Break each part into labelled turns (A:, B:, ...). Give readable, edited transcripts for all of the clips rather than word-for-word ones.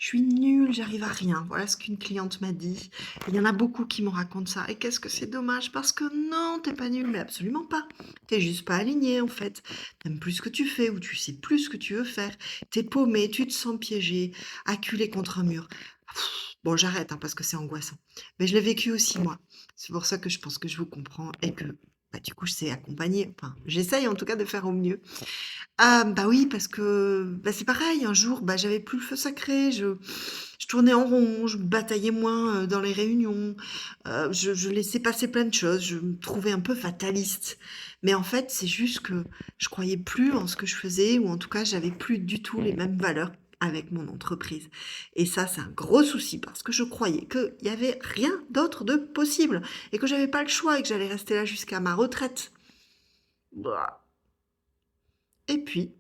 A: Je suis nulle, j'arrive à rien. Voilà ce qu'une cliente m'a dit. Et il y en a beaucoup qui me racontent ça. Et qu'est-ce que c'est dommage parce que non, t'es pas nulle, mais absolument pas. T'es juste pas aligné en fait. T'aimes plus ce que tu fais ou tu sais plus ce que tu veux faire. T'es paumé, tu te sens piégé, acculé contre un mur. Bon, j'arrête hein, parce que c'est angoissant. Mais je l'ai vécu aussi moi. C'est pour ça que je pense que je vous comprends et que bah, du coup je sais accompagner. Enfin, j'essaye en tout cas de faire au mieux. Ah, bah oui, parce que bah, c'est pareil, un jour, bah, j'avais plus le feu sacré, je tournais en rond, je bataillais moins dans les réunions, je laissais passer plein de choses, je me trouvais un peu fataliste. Mais en fait, c'est juste que je croyais plus en ce que je faisais, ou en tout cas, j'avais plus du tout les mêmes valeurs avec mon entreprise. Et ça, c'est un gros souci, parce que je croyais qu'il n'y avait rien d'autre de possible, et que j'avais pas le choix, et que j'allais rester là jusqu'à ma retraite. Bah. Et puis,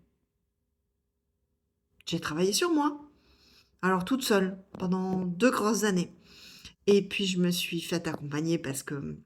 A: j'ai travaillé sur moi. Alors toute seule, pendant 2 grosses années. Et puis je me suis faite accompagner parce que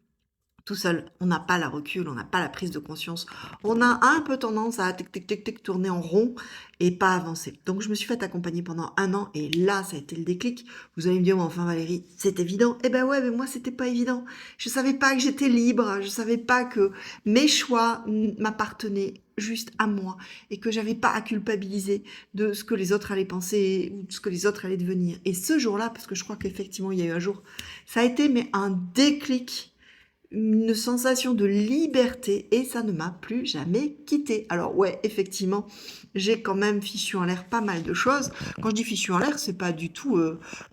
A: tout seul, on n'a pas la recul, on n'a pas la prise de conscience. On a un peu tendance à tic tic tic tic tourner en rond et pas avancer. Donc je me suis faite accompagner pendant 1 an et là, ça a été le déclic. Vous allez me dire, mais enfin Valérie, c'est évident. Eh ben ouais, mais moi, c'était pas évident. Je savais pas que j'étais libre, je savais pas que mes choix m'appartenaient juste à moi et que j'avais pas à culpabiliser de ce que les autres allaient penser ou de ce que les autres allaient devenir. Et ce jour-là, parce que je crois qu'effectivement, il y a eu un jour, ça a été mais un déclic, une sensation de liberté et ça ne m'a plus jamais quitté. Alors ouais, effectivement, j'ai quand même fichu en l'air pas mal de choses. Quand je dis fichu en l'air, c'est pas du tout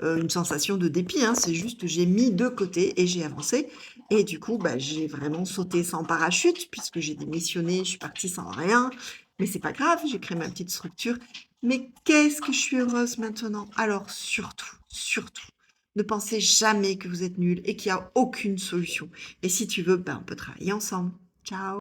A: une sensation de dépit, hein, c'est juste que j'ai mis de côté et j'ai avancé. Et du coup, bah, j'ai vraiment sauté sans parachute puisque j'ai démissionné, je suis partie sans rien. Mais c'est pas grave, j'ai créé ma petite structure. Mais qu'est-ce que je suis heureuse maintenant. Alors surtout, surtout, ne pensez jamais que vous êtes nul et qu'il n'y a aucune solution. Et si tu veux, ben, on peut travailler ensemble. Ciao!